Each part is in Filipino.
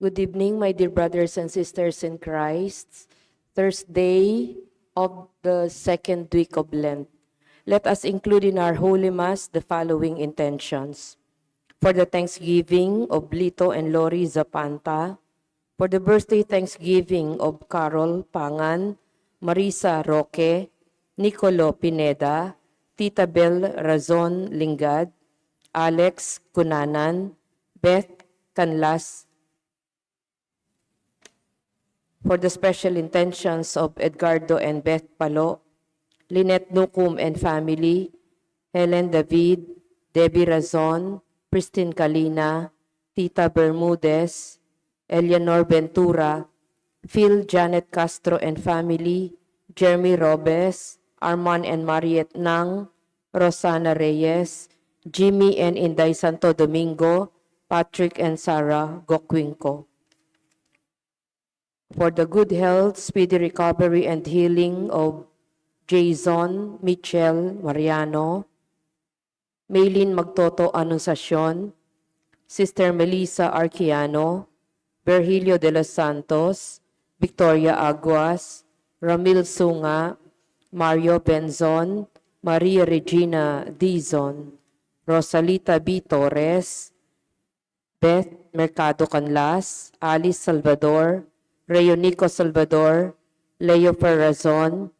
Good evening, my dear brothers and sisters in Christ. Thursday of the second week of Lent. Let us include in our Holy Mass the following intentions. For the Thanksgiving of Lito and Lori Zapanta, for the birthday Thanksgiving of Carol Pangan, Marisa Roque, Nicolo Pineda, Tita Bel Razon Lingad, Alex Cunanan, Beth Canlas, for the special intentions of Edgardo and Beth Palo, Lynette Nucum and family, Helen David, Debbie Razon, Christine Kalina, Tita Bermudez, Eleanor Ventura, Phil Janet Castro and family, Jeremy Robes, Arman and Mariette Nang, Rosana Reyes, Jimmy and Inday Santo Domingo, Patrick and Sarah Gokwinko. For the good health, speedy recovery, and healing of Jason Michel Mariano, Maylin Magtoto Anunciacion, Sister Melissa Arquiano, Virgilio de los Santos, Victoria Aguas, Ramil Sunga, Mario Benzon, Maria Regina Dizon, Rosalita B. Torres, Beth Mercado Canlas, Alice Salvador, Rayonico Salvador, Leo Ferrazon,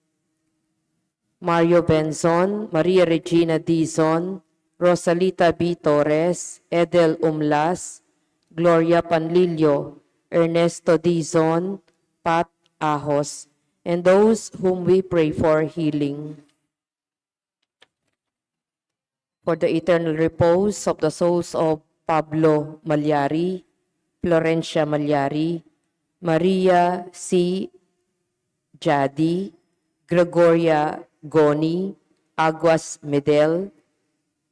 Mario Benzon, Maria Regina Dizon, Rosalita B. Torres, Edel Umlas, Gloria Panlilio, Ernesto Dizon, Pat Ahos, and those whom we pray for healing. For the eternal repose of the souls of Pablo Malyari, Florencia Malyari, Maria C. Jadi, Gregoria Goni, Aguas Medel,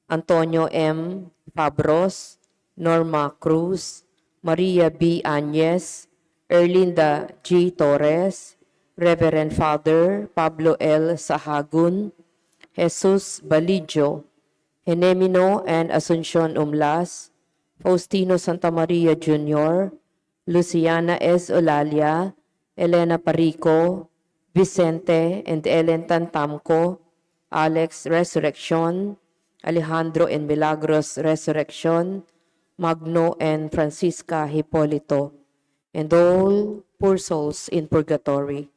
Antonio M. Fabros, Norma Cruz, Maria B. Añez, Erlinda G. Torres, Reverend Father Pablo L. Sahagun, Jesus Balidio, Henemino and Asuncion Umlas, Faustino Santa Maria Jr., Luciana S. Olalia, Elena Parico, Vicente and Ellen Tantamco, Alex Resurrection, Alejandro and Milagros Resurrection, Magno and Francisca Hipolito, and all poor souls in purgatory.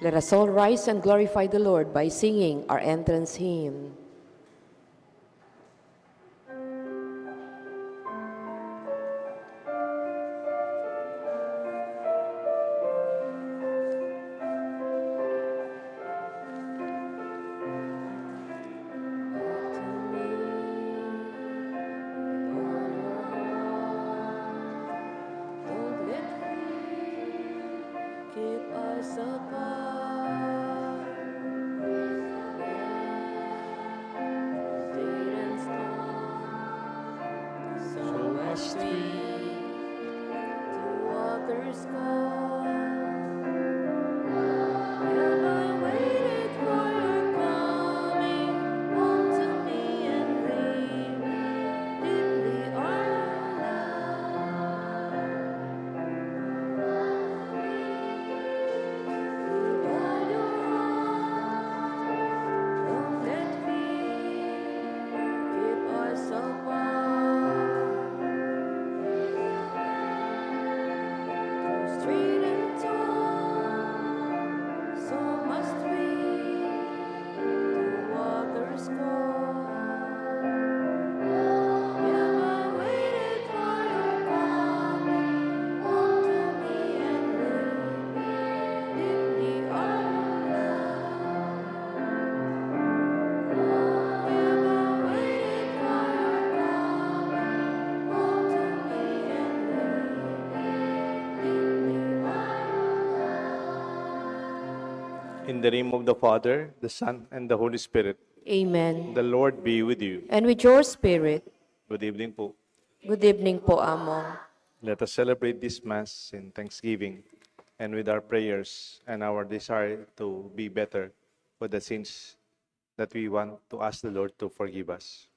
Let us all rise and glorify the Lord by singing our entrance hymn. In the name of the Father, the Son, and the Holy Spirit. Amen. The Lord be with you. And with your spirit. Good evening po. Good evening po, Amo. Let us celebrate this Mass in thanksgiving and with our prayers and our desire to be better for the sins that we want to ask the Lord to forgive us.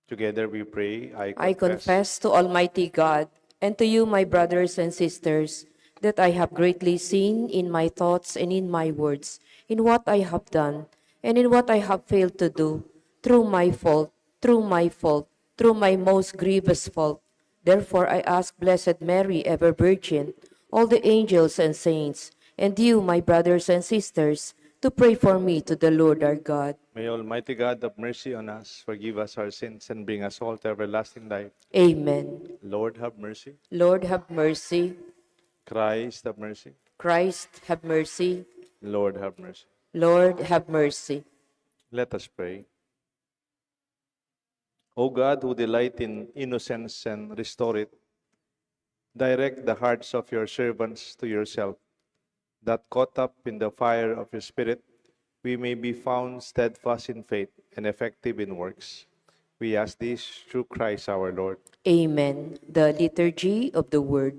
Together we pray, I confess to Almighty God and to you, my brothers and sisters, that I have greatly sinned in my thoughts and in my words, in what I have done and in what I have failed to do, through my fault, through my most grievous fault. Therefore I ask Blessed Mary, ever Virgin, all the angels and saints, and you, my brothers and sisters, to pray for me to the Lord our God. May Almighty God have mercy on us, forgive us our sins, and bring us all to everlasting life. Amen. Lord have mercy. Lord have mercy. Christ have mercy. Christ have mercy. Lord have mercy. Lord have mercy. Let us pray. O God, who delight in innocence and restore it, direct the hearts of your servants to yourself, that caught up in the fire of your Spirit, we may be found steadfast in faith and effective in works. We ask this through Christ our Lord. Amen. The Liturgy of the Word.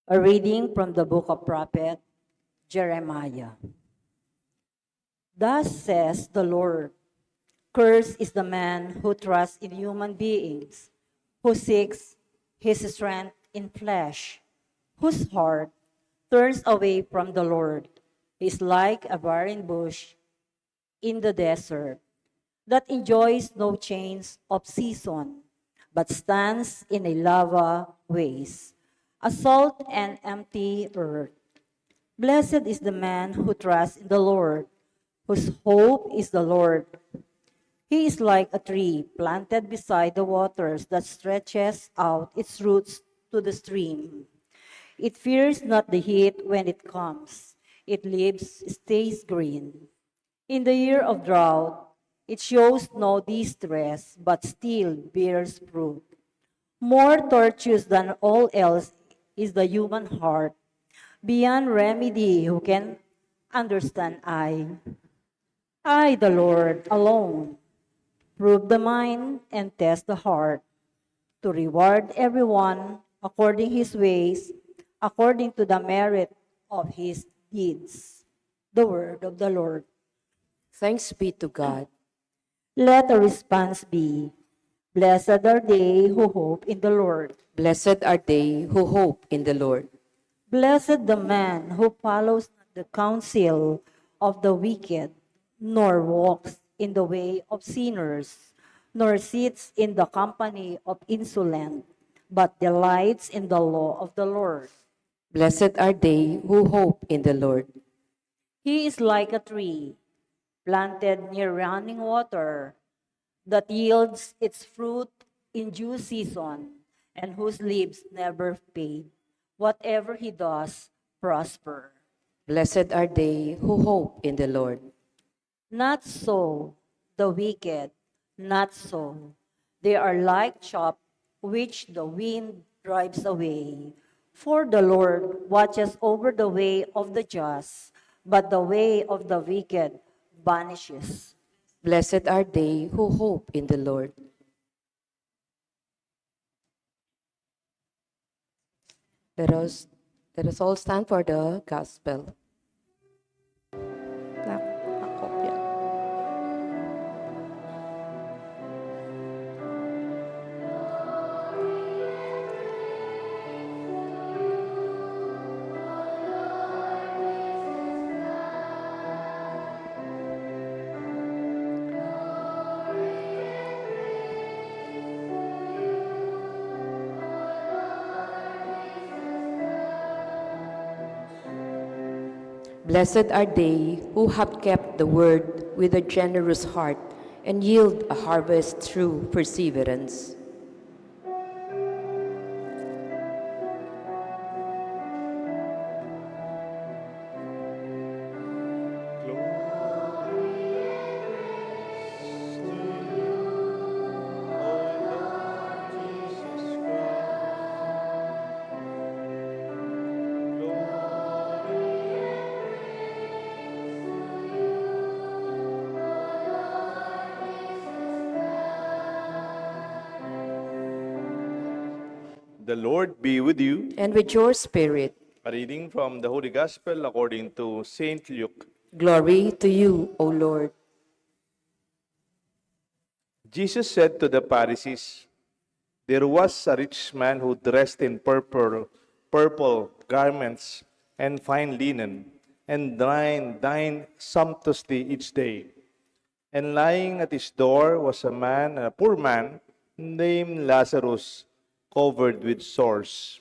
A reading from the book of prophet Jeremiah. Thus says the Lord, cursed is the man who trusts in human beings, who seeks his strength in flesh, whose heart turns away from the Lord. He is like a barren bush in the desert that enjoys no change of season, but stands in a lava waste, a salt and empty earth. Blessed is the man who trusts in the Lord, whose hope is the Lord. He is like a tree planted beside the waters that stretches out its roots to the stream. It fears not the heat when it comes. Its leaves stays green. In the year of drought, it shows no distress, but still bears fruit. More tortuous than all else is the human heart. Beyond remedy, who can understand I, the Lord, alone, prove the mind and test the heart, to reward everyone according his ways, according to the merit of his deeds. The word of the Lord. Thanks be to God. Let the response be, blessed are they who hope in the Lord. Blessed are they who hope in the Lord. Blessed the man who follows not the counsel of the wicked, nor walks in the way of sinners, nor sits in the company of insolent, but delights in the law of the Lord. Blessed are they who hope in the Lord. He is like a tree planted near running water that yields its fruit in due season and whose leaves never fade. Whatever he does, prosper. Blessed are they who hope in the Lord. Not so the wicked, not so. They are like chaff which the wind drives away. For the Lord watches over the way of the just, but the way of the wicked vanishes. Blessed are they who hope in the Lord. Let us, let us all stand for the gospel. Nakopya. Blessed are they who have kept the word with a generous heart and yield a harvest through perseverance. The Lord be with you. And with your spirit, A reading from the Holy Gospel according to Saint Luke. glory to you, O Lord. Jesus said to the Pharisees, "There was a rich man who dressed in purple garments and fine linen, and dined sumptuously each day. And lying at his door was a poor man, named Lazarus, covered with sores.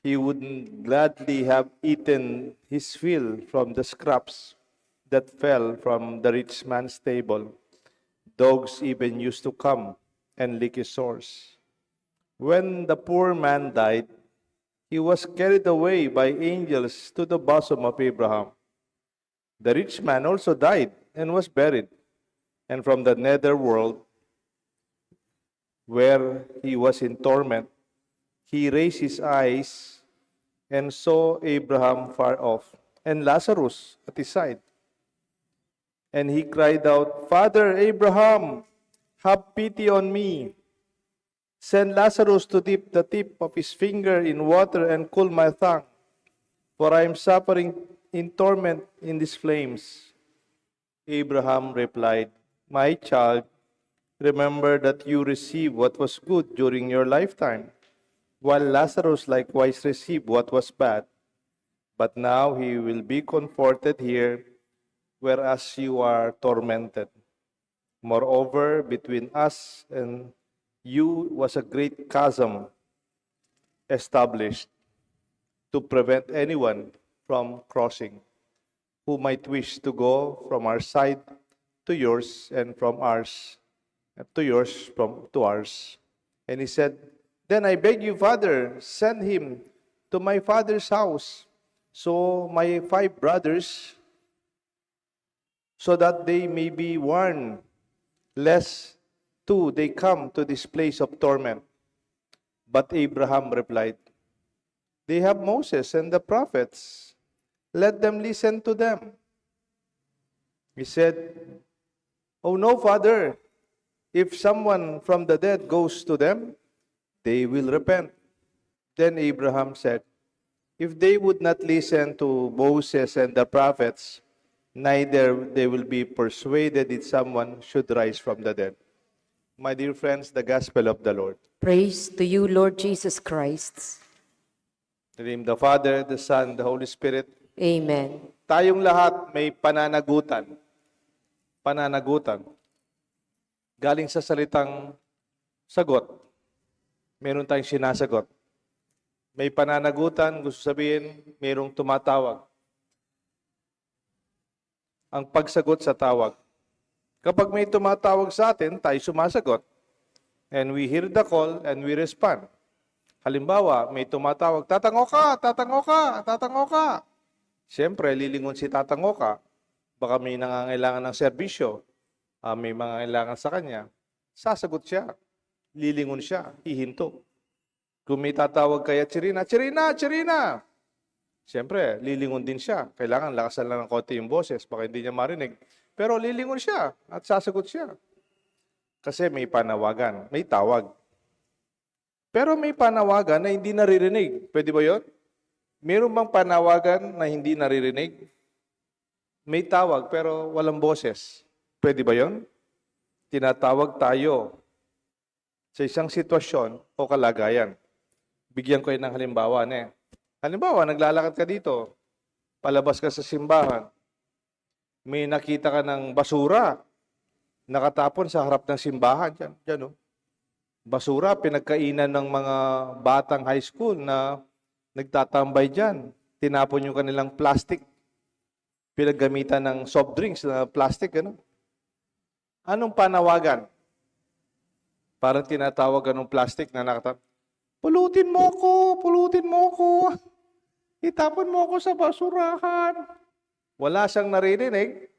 He would gladly have eaten his fill from the scraps that fell from the rich man's table. Dogs even used to come and lick his sores. When the poor man died, he was carried away by angels to the bosom of Abraham. The rich man also died and was buried, and from the nether world, where he was in torment, he raised his eyes and saw Abraham far off, and Lazarus at his side. And he cried out, 'Father Abraham, have pity on me. Send Lazarus to dip the tip of his finger in water and cool my tongue, for I am suffering in torment in these flames.' Abraham replied, 'My child, remember that you received what was good during your lifetime, while Lazarus likewise received what was bad. But now he will be comforted here, whereas you are tormented. Moreover, between us and you was a great chasm established to prevent anyone from crossing, who might wish to go from our side to yours, and from ours to yours to ours.' And he said, 'Then I beg you, Father, send him to my father's house, so my 5 brothers, so that they may be warned, lest too they come to this place of torment.' But Abraham replied, 'They have Moses and the prophets. Let them listen to them.' He said, 'Oh no, Father. If someone from the dead goes to them, they will repent.' Then Abraham said, 'If they would not listen to Moses and the prophets, neither they will be persuaded if someone should rise from the dead.'" My dear friends, the gospel of the Lord. Praise to you, Lord Jesus Christ. In the name of the Father, the Son, the Holy Spirit. Amen. Tayong lahat may pananagutan. Pananagutan. Galing sa salitang sagot. Meron tayong sinasagot. May pananagutan, gusto sabihin, mayroong tumatawag. Ang pagsagot sa tawag. Kapag may tumatawag sa atin, tayo sumasagot. And we hear the call and we respond. Halimbawa, may tumatawag, tatango ka, tatango ka, tatango ka. Siyempre, lilingon si tatango ka. Baka may nangangailangan ng serbisyo. May mga kailangan sa kanya. Sasagot siya. Lilingon siya. Hihinto. Kung may tatawag kaya Chirina, Chirina, Chirina! Siyempre, lilingon din siya. Kailangan lakasan lang ng konti yung boses. Baka hindi niya marinig. Pero lilingon siya at sasagot siya. Kasi may panawagan. May tawag. Pero may panawagan na hindi naririnig. Pwede ba yun? Meron bang panawagan na hindi naririnig? May tawag pero walang boses. Pwede ba yun? Tinatawag tayo sa isang sitwasyon o kalagayan. Bigyan ko ng halimbawa. Halimbawa, naglalakad ka dito. Palabas ka sa simbahan. May nakita ka ng basura. Nakatapon sa harap ng simbahan. Diyan, oh. Basura, pinagkainan ng mga batang high school na nagtatambay dyan. Tinapon yung kanilang plastic. Pinaggamitan ng soft drinks na plastic. Ano? Anong panawagan? Parang tinatawag anong plastic na nakatapon. Pulutin mo ko, pulutin mo ko. Itapon mo ko sa basurahan. Wala siyang naririnig.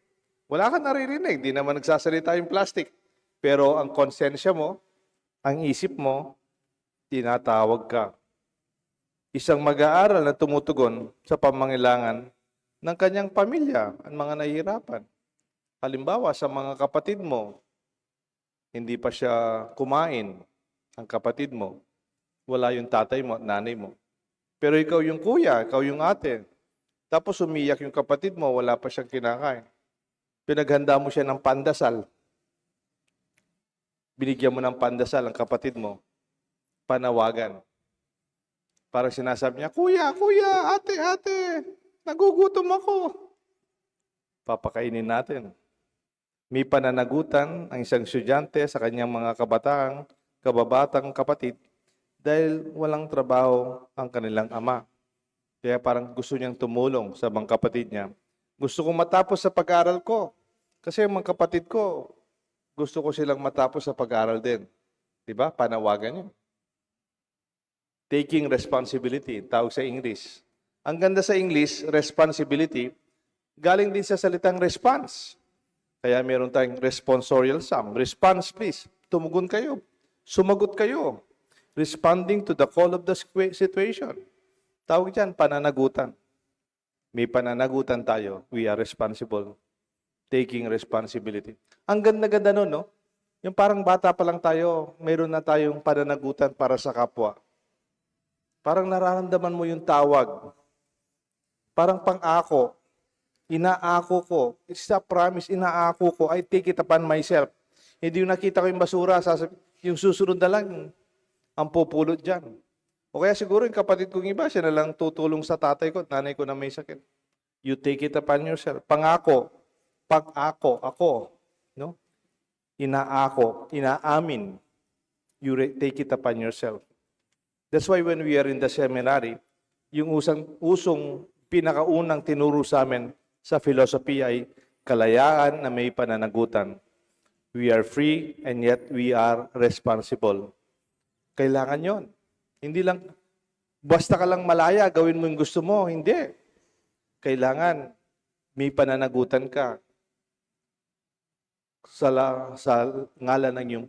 Wala kang naririnig. Di naman nagsasalita yung plastic. Pero ang konsensya mo, ang isip mo, tinatawag ka. Isang mag-aaral na tumutugon sa pamangailangan ng kanyang pamilya, ang mga nahihirapan. Halimbawa, sa mga kapatid mo, hindi pa siya kumain, ang kapatid mo. Wala yung tatay mo at nanay mo. Pero ikaw yung kuya, ikaw yung ate. Tapos umiyak yung kapatid mo, wala pa siyang kinakain. Pinaghanda mo siya ng pandasal. Binigyan mo ng pandasal ang kapatid mo. Panawagan. Parang sinasabi niya, Kuya, kuya, ate, ate, nagugutom ako. Papakainin natin. May pananagutan ang isang estudyante sa kanyang mga kababatang kapatid dahil walang trabaho ang kanilang ama. Kaya parang gusto niyang tumulong sa mga kapatid niya. Gusto kong matapos sa pag-aaral ko. Kasi yung mga kapatid ko, gusto ko silang matapos sa pag-aaral din. Diba? Panawagan yun. Taking responsibility, tawag sa English. Ang ganda sa English, responsibility, galing din sa salitang response. Kaya meron tayong responsorial sum. Response, please. Tumugon kayo. Sumagot kayo. Responding to the call of the situation. Tawag dyan, pananagutan. May pananagutan tayo. We are responsible. Taking responsibility. Ang ganda-ganda nun, no? Yung parang bata pa lang tayo, mayroon na tayong pananagutan para sa kapwa. Parang nararamdaman mo yung tawag. Parang pang-ako. Inaako ko. It's a promise, inaako ko. I take it upon myself. Hindi yung nakita ko yung basura, yung susunod na lang, ang pupulot dyan. O kaya siguro yung kapatid kong iba, siya na lang tutulong sa tatay ko at nanay ko na may sakit. You take it upon yourself. Pangako. Pag-ako, ako. No? Inaako, inaamin. You take it upon yourself. That's why when we are in the seminary, yung usong pinakaunang tinuro sa amin sa philosophy ay kalayaan na may pananagutan. We are free and yet we are responsible. Kailangan yon. Hindi lang, basta ka lang malaya, gawin mo yung gusto mo. Hindi. Kailangan may pananagutan ka sa ngalan ng iyong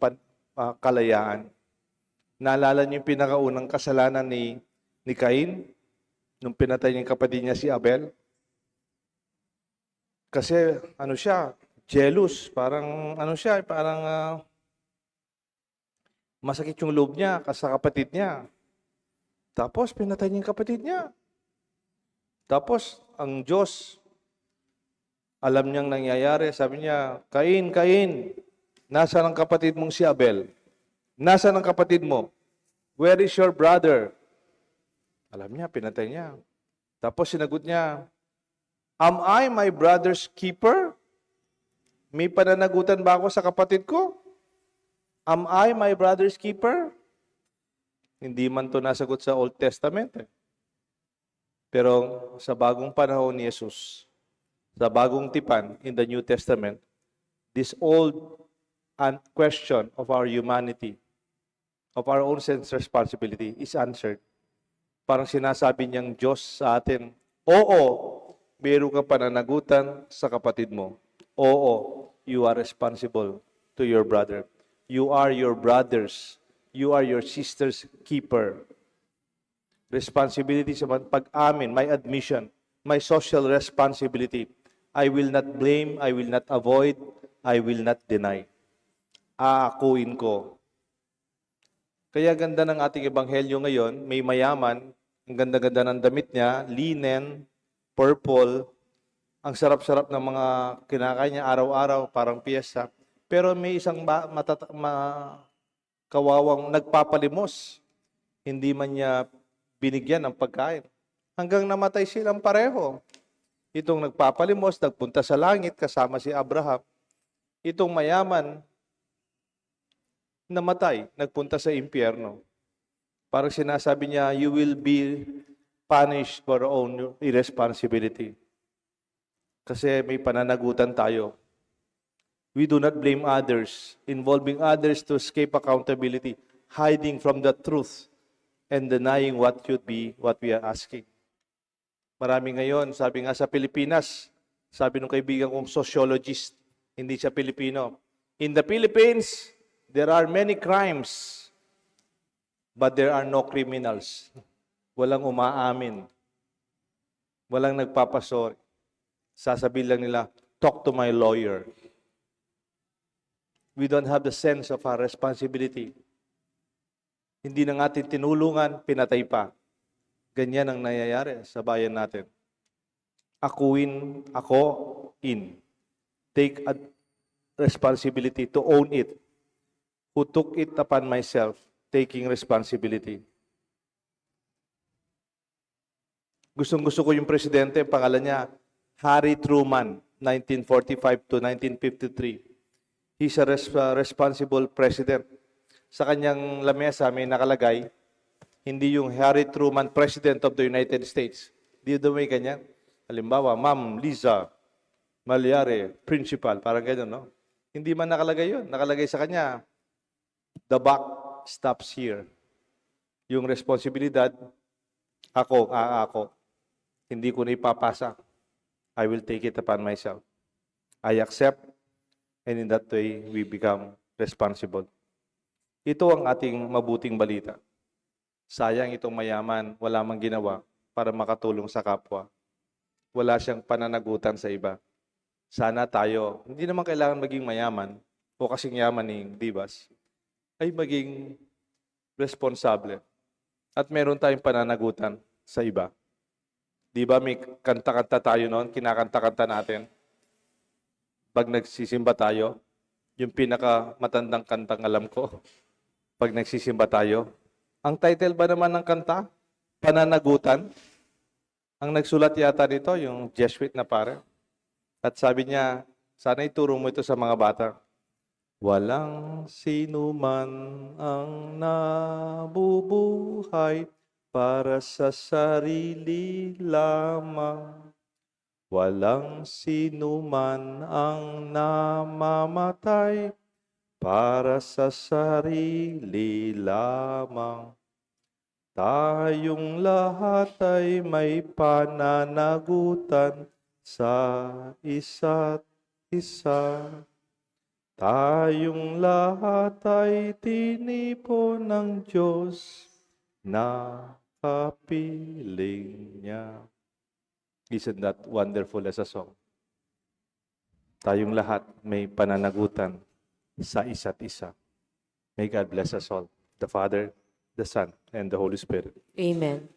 kalayaan. Naalala niyo yung pinakaunang kasalanan ni Cain nung pinatay niya yung kapatid niya si Abel? Kasi ano siya, jealous, parang masakit yung loob niya sa kapatid niya. Tapos pinatay niya yung kapatid niya. Tapos ang Diyos, alam niyang nangyayari, sabi niya, Cain, Cain, nasaan ang kapatid mong si Abel? Nasaan ang kapatid mo? Where is your brother? Alam niya, pinatay niya. Tapos sinagot niya, am I my brother's keeper? May pananagutan ba ako sa kapatid ko? Am I my brother's keeper? Hindi man to nasagot sa Old Testament. Pero sa bagong panahon ni Jesus, sa bagong tipan in the New Testament, this old question of our humanity, of our own sense of responsibility is answered. Parang sinasabi niyang Diyos sa atin, oo, meron ka pananagutan sa kapatid mo. Oo, you are responsible to your brother. You are your brother's, you are your sister's keeper. Responsibility sa pag-amin, my admission, my social responsibility. I will not blame, I will not avoid, I will not deny. Aakuin ko. Kaya ganda ng ating ebanghelyo ngayon, may mayaman, ang ganda-ganda ng damit niya, linen, purple, ang sarap-sarap ng mga kinakain niya araw-araw, parang piyesta. Pero may isang kawawang nagpapalimos. Hindi man niya binigyan ng pagkain. Hanggang namatay silang pareho. Itong nagpapalimos, nagpunta sa langit kasama si Abraham. Itong mayaman, namatay, nagpunta sa impyerno. Parang sinasabi niya, you will be punished for your own irresponsibility. Kasi may pananagutan tayo. We do not blame others, involving others to escape accountability, hiding from the truth, and denying what should be what we are asking. Marami ngayon, sabi nga sa Pilipinas, sabi ng kaibigan kong sociologist, hindi siya Pilipino, in the Philippines, there are many crimes, but there are no criminals. Walang umaamin. Walang nagpapasori. Sasabihin lang nila, talk to my lawyer. We don't have the sense of our responsibility. Hindi na natin tinulungan, pinatay pa. Ganyan ang nangyayari sa bayan natin. Akuin ako in. Take a responsibility to own it. Who took it upon myself, taking responsibility. Gustong-gusto ko yung presidente, pangalan niya, Harry Truman, 1945 to 1953. He's a responsible president. Sa kanyang lamesa may nakalagay, hindi yung Harry Truman, President of the United States. Di daw may ganyan. Halimbawa, Ma'am Liza Malyare, Principal, parang ganyan, no? Hindi man nakalagay yun. Nakalagay sa kanya, the buck stops here. Yung responsibilidad, ako. Hindi ko na ipapasa. I will take it upon myself. I accept, and in that way, we become responsible. Ito ang ating mabuting balita. Sayang itong mayaman, wala mang ginawa para makatulong sa kapwa. Wala siyang pananagutan sa iba. Sana tayo, hindi naman kailangan maging mayaman o kasing yaman ni Divas, ay maging responsable. At meron tayong pananagutan sa iba. Di ba may kanta-kanta tayo noon, kinakanta-kanta natin. Pag nagsisimba tayo, yung pinakamatandang kantang alam ko, pag nagsisimba tayo. Ang title ba naman ng kanta? Pananagutan. Ang nagsulat yata nito, yung Jesuit na pare. At sabi niya, sana ituro mo ito sa mga bata. Walang sino man ang nabubuhay para sa sarili lamang. Walang sino man ang namamatay para sa sarili lamang. Tayong lahat ay may pananagutan sa isa't isa. Tayong lahat ay tinipon ng Diyos na kapiling niya. Isn't that wonderful as a song? Tayong lahat may pananagutan sa isa't isa. May God bless us all, the Father, the Son, and the Holy Spirit. Amen.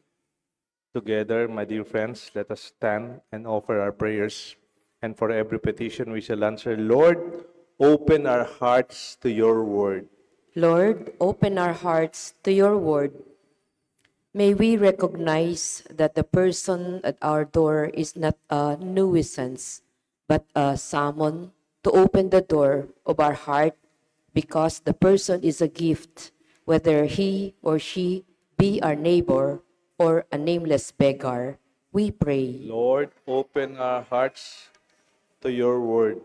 Together, my dear friends, let us stand and offer our prayers. And for every petition we shall answer, Lord, open our hearts to your word. Lord, open our hearts to your word. May we recognize that the person at our door is not a nuisance, but a summon to open the door of our heart because the person is a gift, whether he or she be our neighbor or a nameless beggar. We pray. Lord, open our hearts to your word.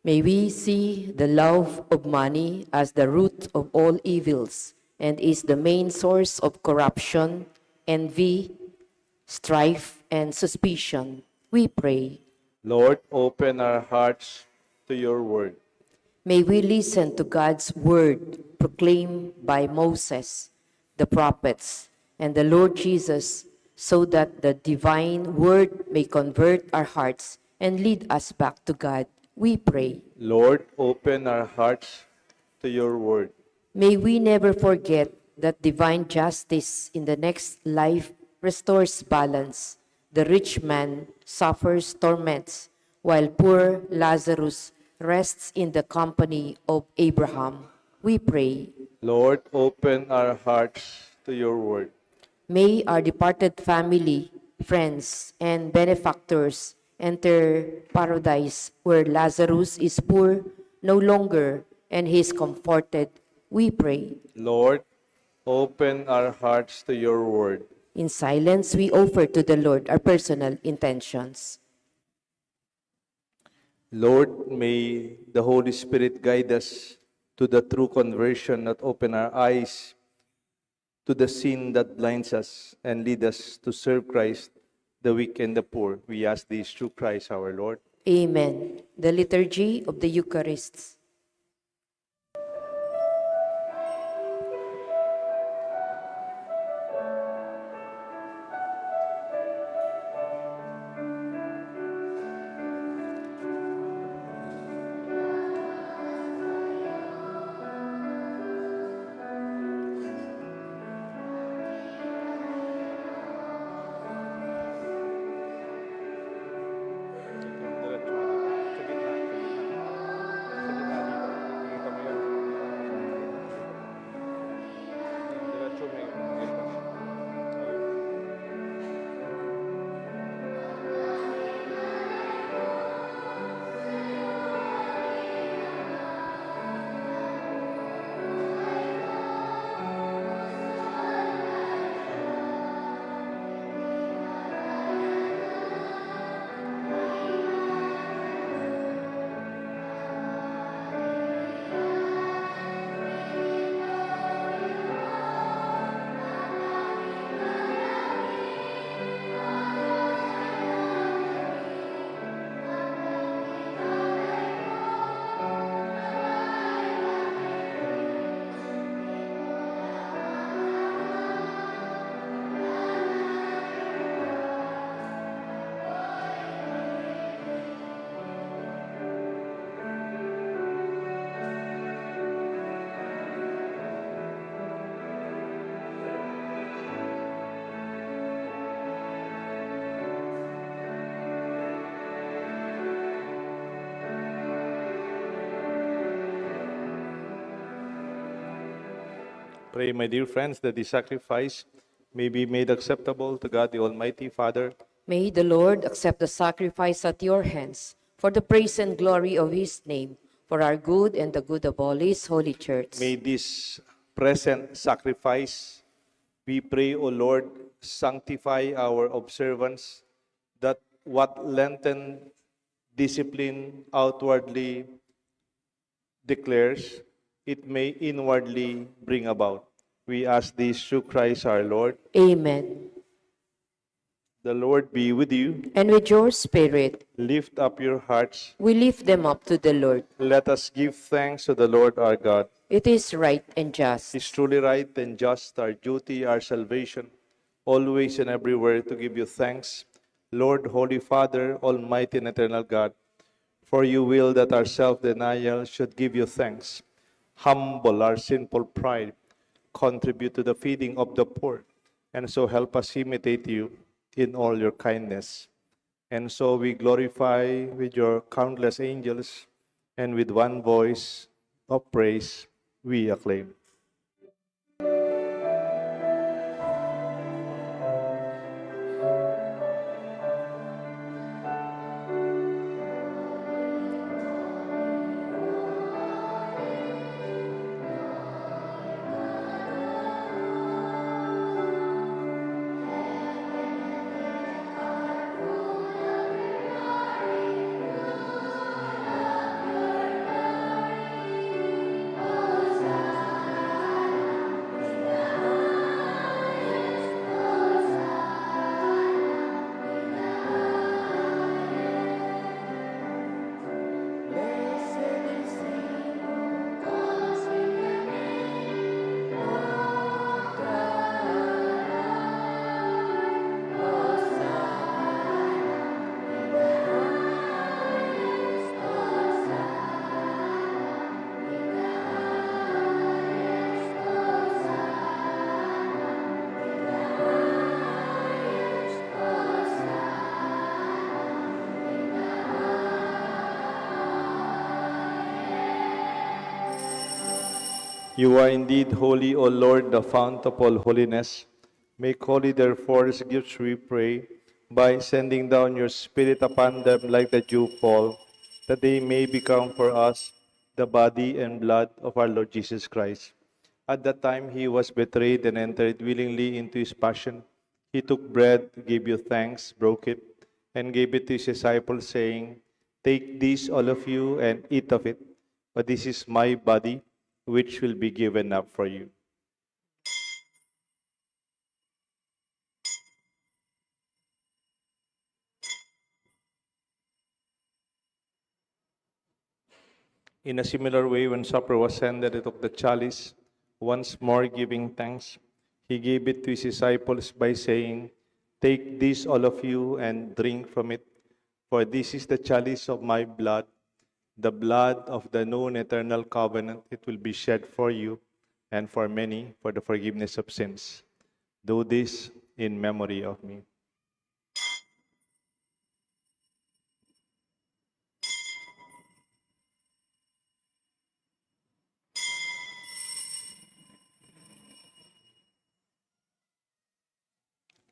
May we see the love of money as the root of all evils and is the main source of corruption, envy, strife, and suspicion. We pray. Lord, open our hearts to your word. May we listen to God's word proclaimed by Moses, the prophets, and the Lord Jesus, so that the divine word may convert our hearts and lead us back to God. We pray. Lord, open our hearts to your word. May we never forget that divine justice in the next life restores balance. The rich man suffers torments, while poor Lazarus rests in the company of Abraham. We pray. Lord, open our hearts to your word. May our departed family, friends, and benefactors enter paradise where Lazarus is poor no longer and he is comforted. We pray. Lord, open our hearts to your word. In silence, we offer to the Lord our personal intentions. Lord, may the Holy Spirit guide us to the true conversion that open our eyes to the sin that blinds us and lead us to serve Christ, the weak and the poor. We ask this through Christ our Lord. Amen. The Liturgy of the Eucharist. Pray, my dear friends, that this sacrifice may be made acceptable to God the Almighty Father. May the Lord accept the sacrifice at your hands for the praise and glory of his name, for our good and the good of all his holy church. May this present sacrifice, we pray, O Lord, sanctify our observance, that what Lenten discipline outwardly declares, it may inwardly bring about. We ask this through Christ our Lord. Amen. The Lord be with you. And with your spirit, Lift up your hearts. we lift them up to the Lord. Let us give thanks to the Lord our God. It is right and just. It's truly right and just, our duty, our salvation, always and everywhere to give you thanks, Lord, Holy Father, Almighty and eternal God, for you will that our self-denial should give you thanks, humble our sinful pride, contribute to the feeding of the poor, and so help us imitate you in all your kindness. And so we glorify with your countless angels, and with one voice of praise we acclaim. You are indeed holy, O Lord, the fount of all holiness. Make holy, therefore, these gifts, we pray, by sending down your Spirit upon them like the dew fall, that they may become for us the body and blood of our Lord Jesus Christ. At that time he was betrayed and entered willingly into his passion. He took bread, gave you thanks, broke it, and gave it to his disciples, saying, "Take this, all of you, and eat of it, but this is my body, which will be given up for you." In a similar way, when supper was ended, he took the chalice, once more giving thanks. He gave it to his disciples by saying, "Take this, all of you, and drink from it, for this is the chalice of my blood, the blood of the new and eternal covenant. It will be shed for you and for many for the forgiveness of sins. Do this in memory of me."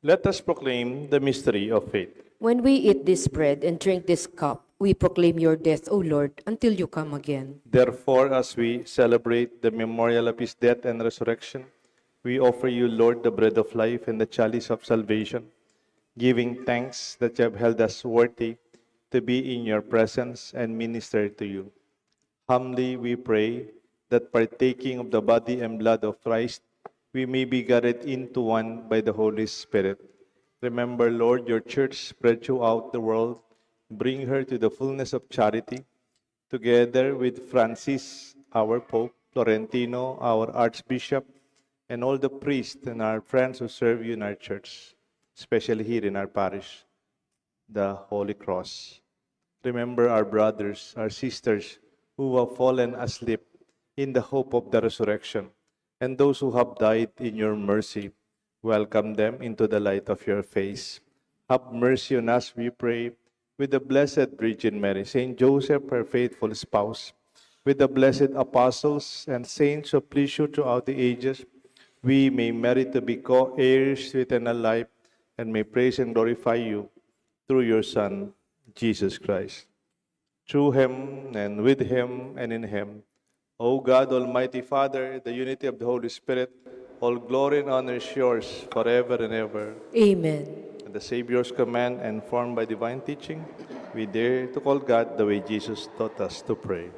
Let us proclaim the mystery of faith. When we eat this bread and drink this cup, we proclaim your death, O Lord, until you come again. Therefore, as we celebrate the memorial of his death and resurrection, we offer you, Lord, the bread of life and the chalice of salvation, giving thanks that you have held us worthy to be in your presence and minister to you. Humbly we pray that partaking of the body and blood of Christ, we may be gathered into one by the Holy Spirit. Remember, Lord, your church spread throughout the world. Bring her to the fullness of charity, together with Francis, our Pope, Florentino, our Archbishop, and all the priests and our friends who serve you in our church, especially here in our parish, the Holy Cross. Remember our brothers, our sisters who have fallen asleep in the hope of the resurrection, and those who have died in your mercy. Welcome them into the light of your face. Have mercy on us, we pray, with the Blessed Virgin Mary, Saint Joseph, her faithful spouse, with the blessed apostles and saints who please you throughout the ages, we may merit to be co-heirs with eternal life and may praise and glorify you through your Son, Jesus Christ. Through him and with him and in him, O God, Almighty Father, the unity of the Holy Spirit, all glory and honor is yours forever and ever. Amen. At the Savior's command and formed by divine teaching, we dare to call God the way Jesus taught us to pray.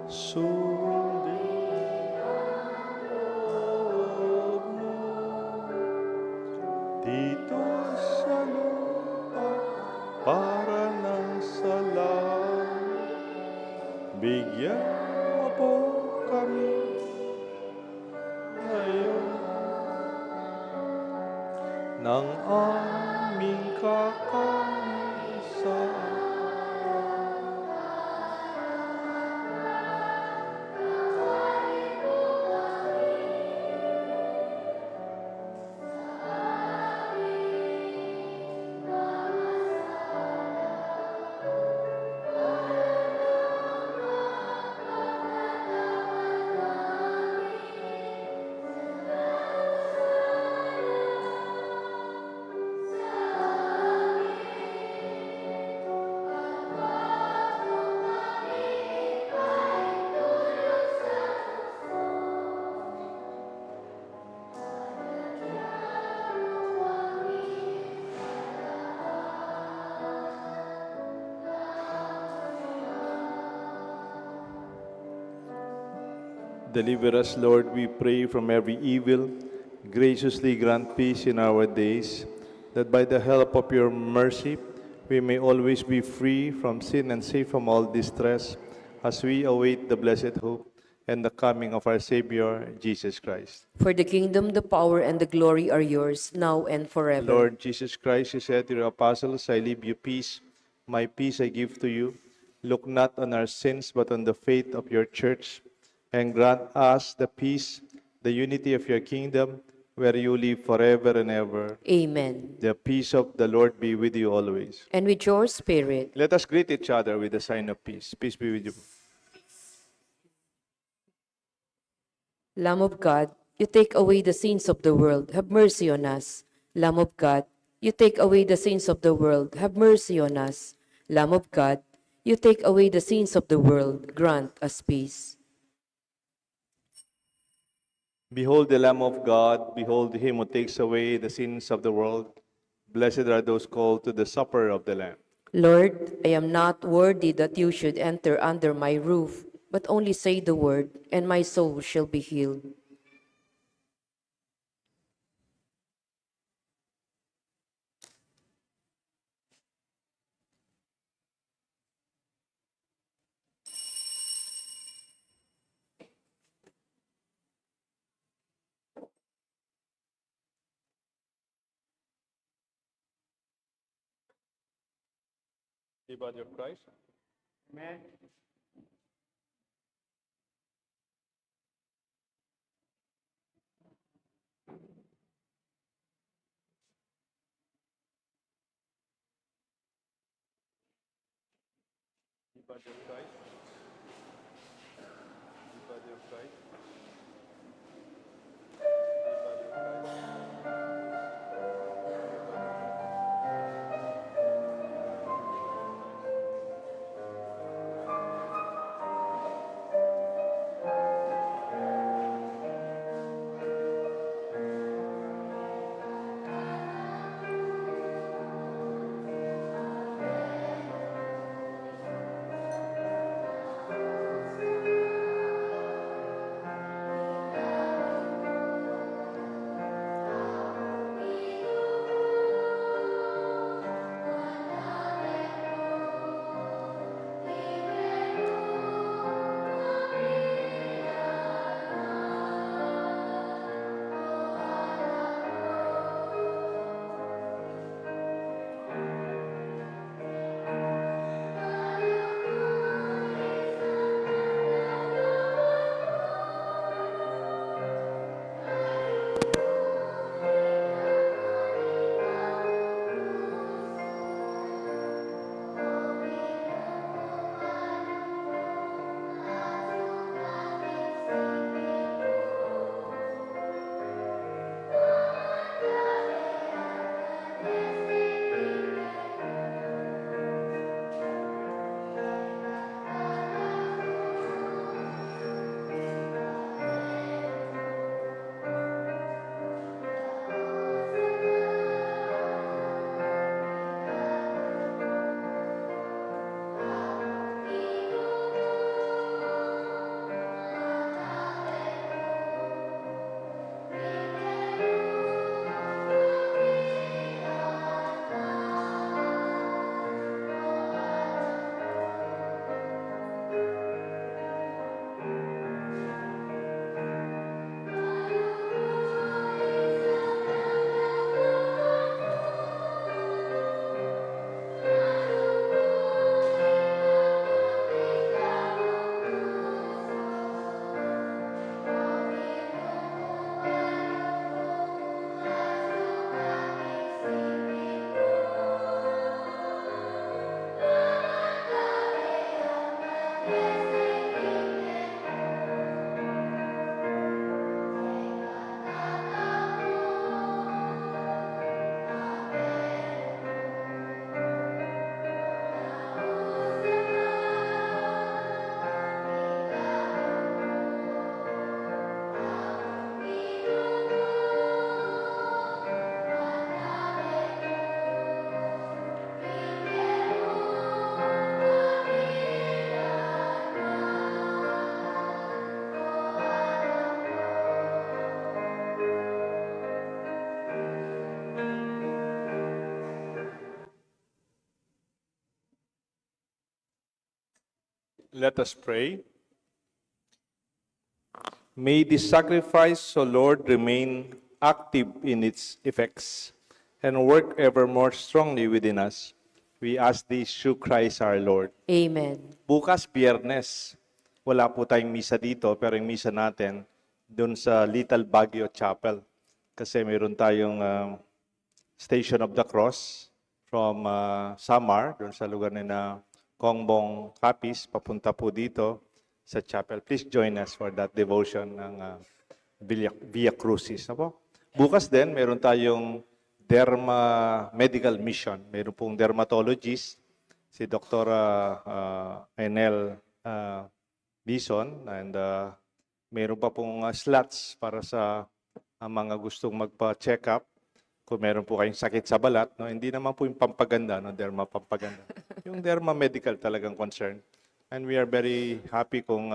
Sundin ang loob mo dito sa lupa para nang sa langit. Bigyan mo po kami ngayon ng aming kakaisa. Deliver us, Lord, we pray, from every evil. Graciously grant peace in our days, that by the help of your mercy we may always be free from sin and safe from all distress, as we await the blessed hope and the coming of our Savior, Jesus Christ. For the kingdom, the power, and the glory are yours, now and forever. Lord Jesus Christ, you said to your apostles, I leave you peace, my peace I give to you. Look not on our sins, but on the faith of your church, and grant us the peace, the unity of your kingdom, where you live forever and ever. Amen. The peace of the Lord be with you always. And with your spirit, Let us greet each other with the sign of peace. Peace be with you. Lamb of God, you take away the sins of the world, have mercy on us. Lamb of God, you take away the sins of the world, have mercy on us. Lamb of God, you take away the sins of the world, grant us peace. Behold the Lamb of God, behold him who takes away the sins of the world. Blessed are those called to the supper of the Lamb. Lord, I am not worthy that you should enter under my roof, but only say the word, and my soul shall be healed. The body of Christ. Amen. The body of Christ. The body of Christ. The body of Christ. Let us pray. May this sacrifice, O Lord, remain active in its effects and work ever more strongly within us. We ask this through Christ our Lord. Amen. Bukas, Biyernes, wala po tayong misa dito, pero yung misa natin doon sa Little Baguio Chapel. Kasi mayroon tayong Station of the Cross from Samar, doon sa lugar ni na Kongbong Capiz, papunta po dito sa chapel. Please join us for that devotion ng Via Crucis. Po? Bukas din, meron tayong Derma Medical Mission. Meron pong dermatologist, si Dr. Enel Bison, and meron pa pong slots para sa mga gustong magpa-check up. Kung meron po kayong sakit sa balat, no, hindi naman po yung pampaganda, no, derma pampaganda. Yung derma medical talagang concern. And we are very happy kung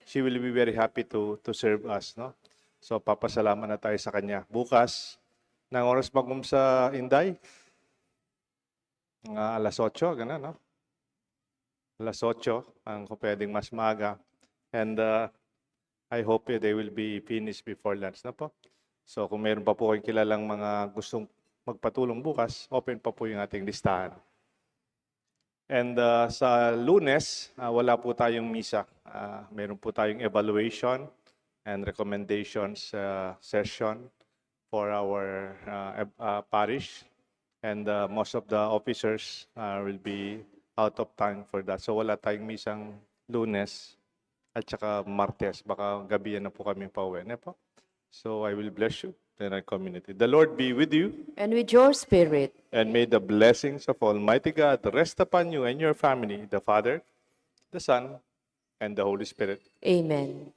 she will be very happy to serve us, no. So papasalamat na tayo sa kanya. Bukas, ng oras magum sa Inday, alas 8, gano'n, no? Alas 8, ang kung pwedeng mas maaga. And I hope they will be finished before lunch na po. So kung meron pa po kayong kilalang mga gustong magpatulong bukas, open pa po yung ating listahan. And sa Lunes, wala po tayong misa. Meron po tayong evaluation and recommendations session for our parish. And most of the officers will be out of time for that. So wala tayong misang Lunes at saka Martes. Baka gabi na po kami pauwi. Po? So I will bless you and our community. The Lord be with you. And with your spirit. And may the blessings of Almighty God rest upon you and your family, the Father, the Son, and the Holy Spirit. Amen.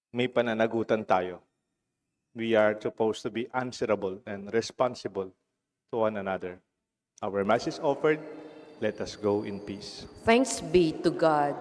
May pananagutan tayo. We are supposed to be answerable and responsible to one another. Our Mass is offered. Let us go in peace. Thanks be to God.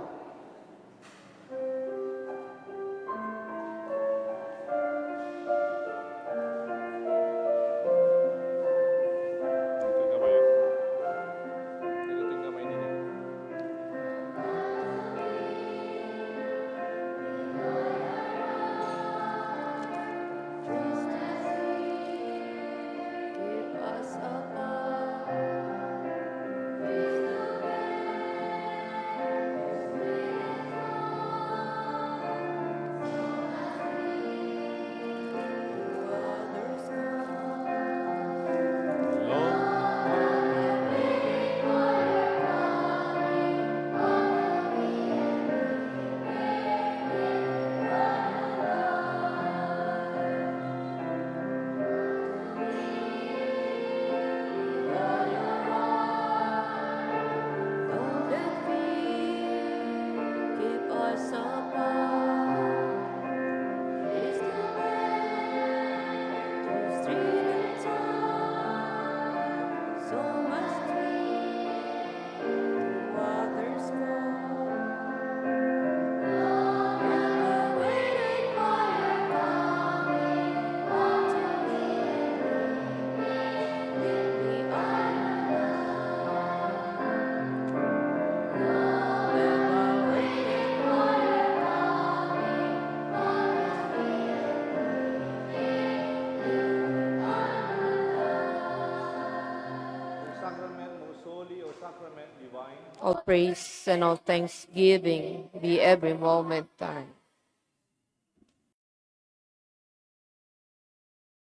All praise and all thanksgiving be every moment time